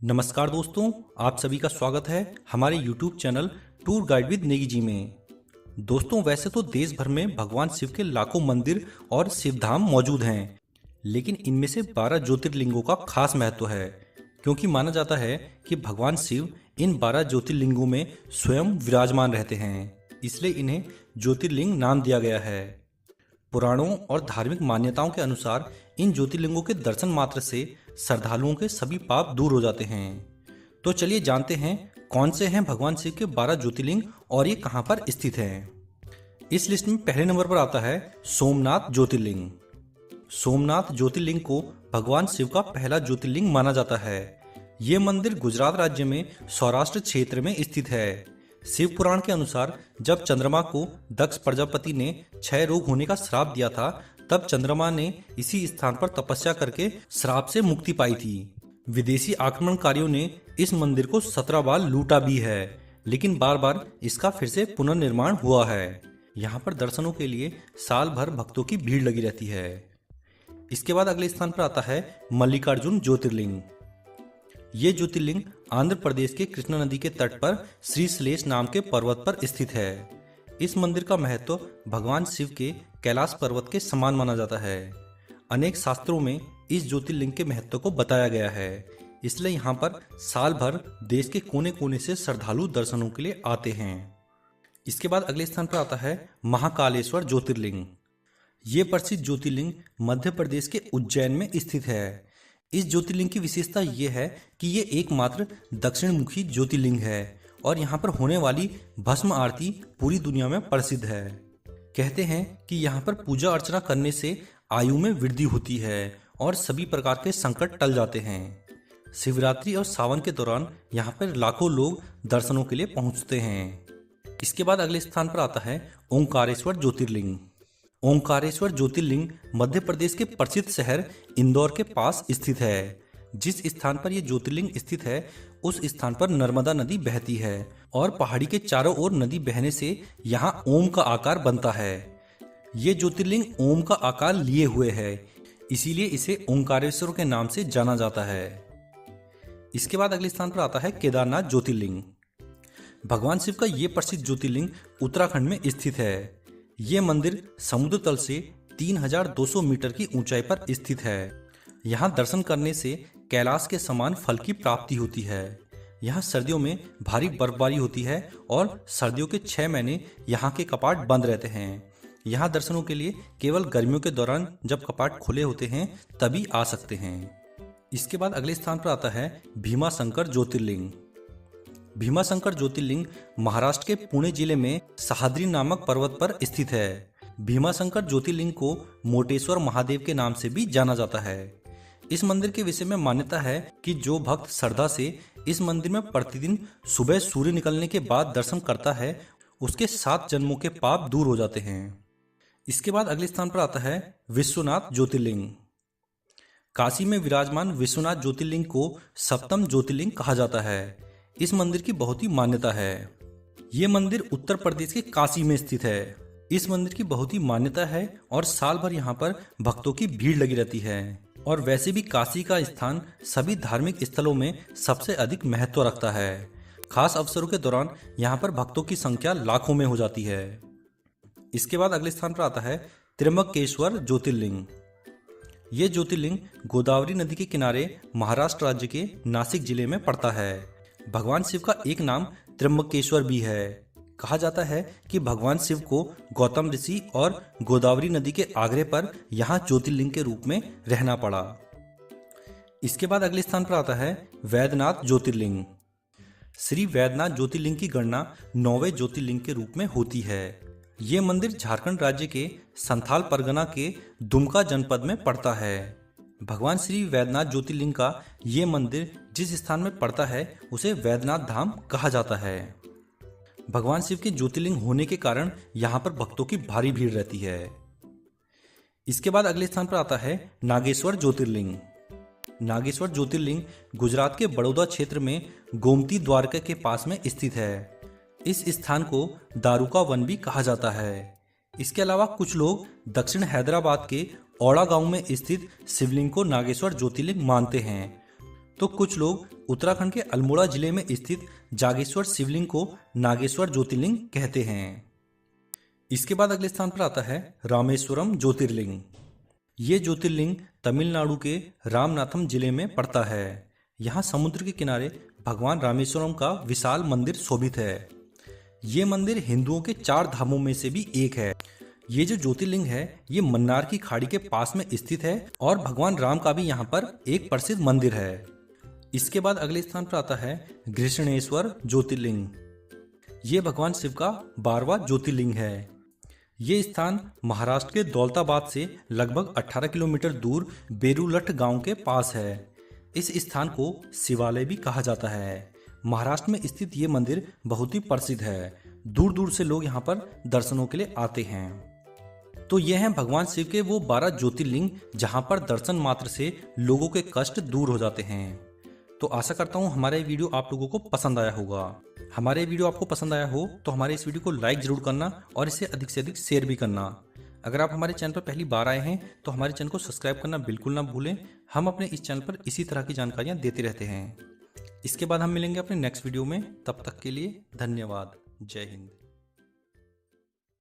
नमस्कार दोस्तों, आप सभी का स्वागत है हमारे YouTube channel tour guide with Negi ji में। दोस्तों, वैसे तो देश भर में भगवान शिव के लाखों मंदिर और शिवधाम मौजूद हैं, लेकिन इनमें से 12 ज्योतिर्लिंगों का खास महत्व है, क्योंकि माना जाता है कि भगवान शिव इन 12 ज्योतिर्लिंगों में स्वयं विराजमान रहते हैं, इसलिए इन्हें ज्योतिर्लिंग नाम दिया गया है। पुराणों और धार्मिक मान्यताओं के अनुसार इन ज्योतिर्लिंगों के दर्शन मात्र से श्रद्धालुओं के सभी पाप दूर हो जाते हैं। तो चलिए जानते हैं कौन से हैं भगवान शिव के 12 ज्योतिर्लिंग और ये कहाँ पर स्थित हैं। इस लिस्ट में पहले नंबर पर आता है सोमनाथ ज्योतिर्लिंग। सोमनाथ ज्योतिर्लिंग को भगवान शिव का पहला ज्योतिर्लिंग माना जाता है। ये मंदिर गुजरात राज्य में सौराष्ट्र क्षेत्र में स्थित है। शिव पुराण के अनुसार जब चंद्रमा को दक्ष प्रजापति ने क्षय रोग होने का श्राप दिया था, तब चंद्रमा ने इसी स्थान पर तपस्या करके श्राप से मुक्ति पाई थी। विदेशी आक्रमणकारियों ने इस मंदिर को 17 बार लूटा भी है, लेकिन बार बार इसका फिर से पुनर्निर्माण हुआ है। यहाँ पर दर्शनों के लिए साल भर भक्तों की भीड़ लगी रहती है। इसके बाद अगले स्थान पर आता है मल्लिकार्जुन ज्योतिर्लिंग। ये ज्योतिर्लिंग आंध्र प्रदेश के कृष्णा नदी के तट पर श्रीशैलेश नाम के पर्वत पर स्थित है। इस मंदिर का महत्व भगवान शिव के कैलाश पर्वत के समान माना जाता है। अनेक शास्त्रों में इस ज्योतिर्लिंग के महत्व को बताया गया है, इसलिए यहाँ पर साल भर देश के कोने कोने से श्रद्धालु दर्शनों के लिए आते हैं। इसके बाद अगले स्थान पर आता है महाकालेश्वर ज्योतिर्लिंग। ये प्रसिद्ध ज्योतिर्लिंग मध्य प्रदेश के उज्जैन में स्थित है। इस ज्योतिर्लिंग की विशेषता ये है कि ये एकमात्र दक्षिण मुखी ज्योतिर्लिंग है और यहाँ पर होने वाली भस्म आरती पूरी दुनिया में प्रसिद्ध है। कहते हैं कि यहाँ पर पूजा अर्चना करने से आयु में वृद्धि होती है और सभी प्रकार के संकट टल जाते हैं। शिवरात्रि और सावन के दौरान यहाँ पर लाखों लोग दर्शनों के लिए पहुँचते हैं। इसके बाद अगले स्थान पर आता है ओंकारेश्वर ज्योतिर्लिंग। ओंकारेश्वर ज्योतिर्लिंग मध्य प्रदेश के प्रसिद्ध शहर इंदौर के पास स्थित है। जिस स्थान पर यह ज्योतिर्लिंग स्थित है, उस स्थान पर नर्मदा नदी बहती है और पहाड़ी के चारों ओर नदी बहने से यहाँ ओम का आकार बनता है। ये ज्योतिर्लिंग ओम का आकार लिए हुए है, इसीलिए इसे ओंकारेश्वर के नाम से जाना जाता है। इसके बाद अगले स्थान पर आता है केदारनाथ ज्योतिर्लिंग। भगवान शिव का ये प्रसिद्ध ज्योतिर्लिंग उत्तराखंड में स्थित है। ये मंदिर समुद्र तल से 3200 मीटर की ऊंचाई पर स्थित है। यहाँ दर्शन करने से कैलाश के समान फल की प्राप्ति होती है। यहाँ सर्दियों में भारी बर्फबारी होती है और सर्दियों के 6 महीने यहाँ के कपाट बंद रहते हैं। यहाँ दर्शनों के लिए केवल गर्मियों के दौरान जब कपाट खुले होते हैं तभी आ सकते हैं। इसके बाद अगले स्थान पर आता है भीमाशंकर ज्योतिर्लिंग। भीमाशंकर ज्योतिर्लिंग महाराष्ट्र के पुणे जिले में सह्याद्री नामक पर्वत पर स्थित है। भीमाशंकर ज्योतिर्लिंग को मोटेश्वर महादेव के नाम से भी जाना जाता है। इस मंदिर के विषय में मान्यता है कि जो भक्त श्रद्धा से इस मंदिर में प्रतिदिन सुबह सूर्य निकलने के बाद दर्शन करता है, उसके 7 जन्मों के पाप दूर हो जाते हैं। इसके बाद अगले स्थान पर आता है विश्वनाथ ज्योतिर्लिंग। काशी में विराजमान विश्वनाथ ज्योतिर्लिंग को सप्तम ज्योतिर्लिंग कहा जाता है। इस मंदिर की बहुत ही मान्यता है। ये मंदिर उत्तर प्रदेश के काशी में स्थित है। इस मंदिर की बहुत ही मान्यता है और साल भर यहाँ पर भक्तों की भीड़ लगी रहती है। और वैसे भी काशी का स्थान सभी धार्मिक स्थलों में सबसे अधिक महत्व रखता है। खास अवसरों के दौरान यहाँ पर भक्तों की संख्या लाखों में हो जाती है। इसके बाद अगले स्थान पर आता है त्र्यंबकेश्वर ज्योतिर्लिंग। ये ज्योतिर्लिंग गोदावरी नदी के किनारे महाराष्ट्र राज्य के नासिक जिले में पड़ता है। भगवान शिव का एक नाम त्र्यंबकेश्वर भी है। कहा जाता है कि भगवान शिव को गौतम ऋषि और गोदावरी नदी के आग्रह पर यहाँ ज्योतिर्लिंग के रूप में रहना पड़ा। इसके बाद अगले स्थान पर आता है वैद्यनाथ ज्योतिर्लिंग। श्री वैद्यनाथ ज्योतिर्लिंग की गणना 9वें ज्योतिर्लिंग के रूप में होती है। ये मंदिर झारखंड राज्य के संथाल परगना के दुमका जनपद में पड़ता है। भगवान श्री वैद्यनाथ ज्योतिर्लिंग का ये मंदिर जिस स्थान में पड़ता है उसे वैद्यनाथ धाम कहा जाता है। भगवान शिव के ज्योतिर्लिंग होने के कारण यहाँ पर भक्तों की भारी भीड़ रहती है। इसके बाद अगले स्थान पर आता है नागेश्वर ज्योतिर्लिंग। नागेश्वर ज्योतिर्लिंग गुजरात के बड़ौदा क्षेत्र में गोमती द्वारका के पास में स्थित है। इस स्थान को दारुका वन भी कहा जाता है। इसके अलावा कुछ लोग दक्षिण हैदराबाद के औड़ा गांव में स्थित शिवलिंग को नागेश्वर ज्योतिर्लिंग मानते हैं, तो कुछ लोग उत्तराखंड के अल्मोड़ा जिले में स्थित जागेश्वर शिवलिंग को नागेश्वर ज्योतिर्लिंग कहते हैं। इसके बाद अगले स्थान पर आता है रामेश्वरम ज्योतिर्लिंग। ये ज्योतिर्लिंग तमिलनाडु के रामनाथम जिले में पड़ता है। यहाँ समुद्र के किनारे भगवान रामेश्वरम का विशाल मंदिर शोभित है। ये मंदिर हिंदुओं के 4 धामों में से भी एक है। ये जो ज्योतिर्लिंग है ये मन्नार की खाड़ी के पास में स्थित है और भगवान राम का भी यहाँ पर एक प्रसिद्ध मंदिर है। इसके बाद अगले स्थान पर आता है घृष्णेश्वर ज्योतिर्लिंग। ये भगवान शिव का 12वां ज्योतिर्लिंग है। ये स्थान महाराष्ट्र के दौलताबाद से लगभग 18 किलोमीटर दूर बेरुलठ गांव के पास है। इस स्थान को शिवालय भी कहा जाता है। महाराष्ट्र में स्थित ये मंदिर बहुत ही प्रसिद्ध है। दूर दूर से लोग यहाँ पर दर्शनों के लिए आते हैं। तो ये हैं भगवान शिव के वो 12 ज्योतिर्लिंग जहाँ पर दर्शन मात्र से लोगों के कष्ट दूर हो जाते हैं। तो आशा करता हूँ हमारा ये वीडियो आप लोगों को पसंद आया होगा। हमारे वीडियो आपको पसंद आया हो तो हमारे इस वीडियो को लाइक जरूर करना और इसे अधिक से अधिक शेयर भी करना। अगर आप हमारे चैनल पर पहली बार आए हैं तो हमारे चैनल को सब्सक्राइब करना बिल्कुल ना भूलें। हम अपने इस चैनल पर इसी तरह की जानकारियाँ देते रहते हैं। इसके बाद हम मिलेंगे अपने नेक्स्ट वीडियो में। तब तक के लिए धन्यवाद। जय हिंद।